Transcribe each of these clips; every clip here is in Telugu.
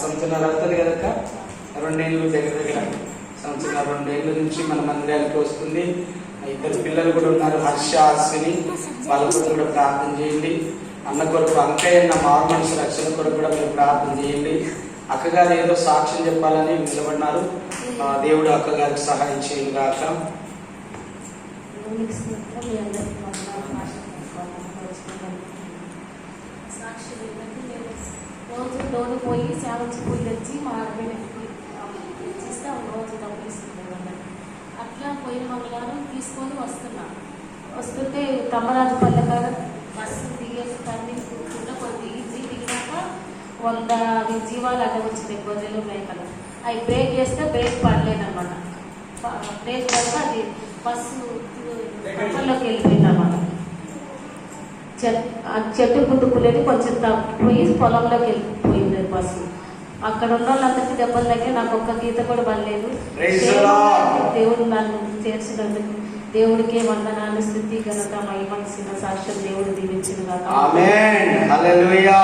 సంవత్సరాలు అవుతుంది కదక్క, 2 ఏళ్ళు దగ్గర సంవత్సరాలు 2 ఏళ్ళ నుంచి మన మందిరానికి వస్తుంది. 2 పిల్లలు కూడా ఉన్నారు, హర్ష, అశ్విని. వాళ్ళ కొరకు కూడా ప్రార్థన చేయండి. అన్న కొరకు అంకయ్య మారు మనిషి రక్షణ కొరకు కూడా మీరు ప్రార్థన చేయండి. అక్కగారు ఏదో సాక్ష్యం చెప్పాలని నిలబడినారు. దేవుడు అక్కగారికి సహాయం చేయను గాక. రోజు లోను పోయి సేవచ్చి పూలు తెచ్చి మా ఆడబిడ్డకి ఇస్తే రోజు డబ్బులు ఇస్తుంది. అట్లా పోయిన మంగళవారం తీసుకొని వస్తుంటే తమ్మరాజుపల్లె కాడ బస్సు దిగేసి తల్లి కూర్చుంటే కొద్ది దిగినాక 100 జీవాలు అడ్డ వచ్చింది, గొర్రెలు మేకలు. అవి బ్రేక్ చేస్తే బ్రేక్ పడలేదన్నమాట. బ్రేక్ పడితే అది బస్సు పొలంలోకి వెళ్ళిపోయింది అన్నమాట. చెట్టు పుట్టుకునేది కొంచెం తప్పిపోయి పొలంలోకి వెళ్ళిపోయింది బస్సు. అక్కడ ఉన్న వాళ్ళందరికీ దెబ్బలు తగ్గి నాకు ఒక్క గీత కూడా పడలేదు. దేవుడు నన్ను చేర్చినందుకు దేవుడికే వందనాలు, స్తుతి, ఘనత, మహిమ, సాక్ష్యం దేవుడు దీవించును గాక. ఆమేన్, హల్లెలూయా.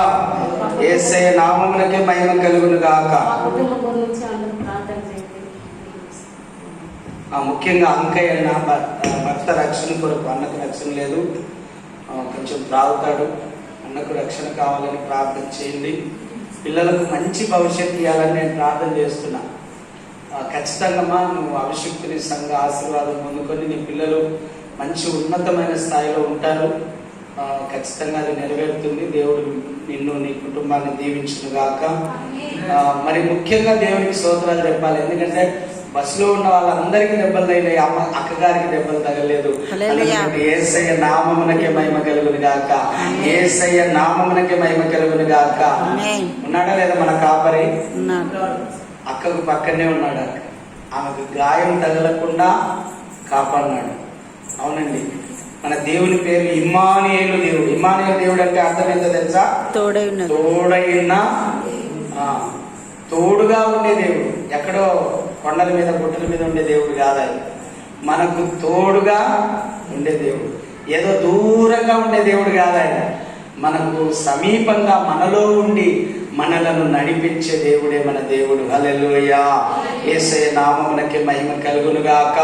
యేసయ్య నామమునకే మహిమ కలుగును గాక. మా కుటుంబం గురించి అందరూ ప్రార్థన చేయండి. ముఖ్యంగా అంకయ్య భర్త రక్షణ కొరకు, అన్నకు రక్షణ లేదు, కొంచెం త్రాగుతాడు. అన్నకు రక్షణ కావాలని ప్రార్థన చేయండి. పిల్లలకు మంచి భవిష్యత్తు ఇవ్వాలని నేను ప్రార్థన చేస్తున్నా. ఖచ్చితంగా నువ్వు అభిషిక్తుని సంఘ ఆశీర్వాదం పొందుకొని నీ పిల్లలు మంచి ఉన్నతమైన స్థాయిలో ఉంటారు. ఖచ్చితంగా అది నెరవేరుతుంది. దేవుడు నిన్ను, నీ కుటుంబాన్ని దీవించును గాక. మరి ముఖ్యంగా దేవునికి స్తోత్రాలు చెప్పాలి. ఎందుకంటే బస్సులో ఉన్న వాళ్ళందరికీ దెబ్బలు తగిలాయి, అక్కగారికి దెబ్బలు తగలేదు. యేసయ్య నామమునకే మహిమ కలుగును గాక. యేసయ్య నామమునకే మహిమ కలుగును గాక. ఉన్నాడా లేదా మన కాపరి? అక్కకు పక్కనే ఉన్నాడు. ఆమెకు గాయం తగలకుండా కాపాడినాడు. అవునండి, మన దేవుని పేరు ఇమ్మానుయేలు దేవుడు. ఇమ్మానుయేలు దేవుడు అంటే అర్థం ఏంటో తెలుసా? తోడైన, తోడుగా ఉండే దేవుడు. ఎక్కడో కొండల మీద గుట్టల మీద ఉండే దేవుడు కాదు ఆయన. మనకు తోడుగా ఉండే దేవుడు. ఏదో దూరంగా ఉండే దేవుడు కాదు ఆయన. మనకు సమీపంగా మనలో ఉండి మనలను నడిపించే దేవుడే మన దేవుడు. హల్లెలూయా. యేసయ్య నామమునకే మహిమ కలుగును గాక.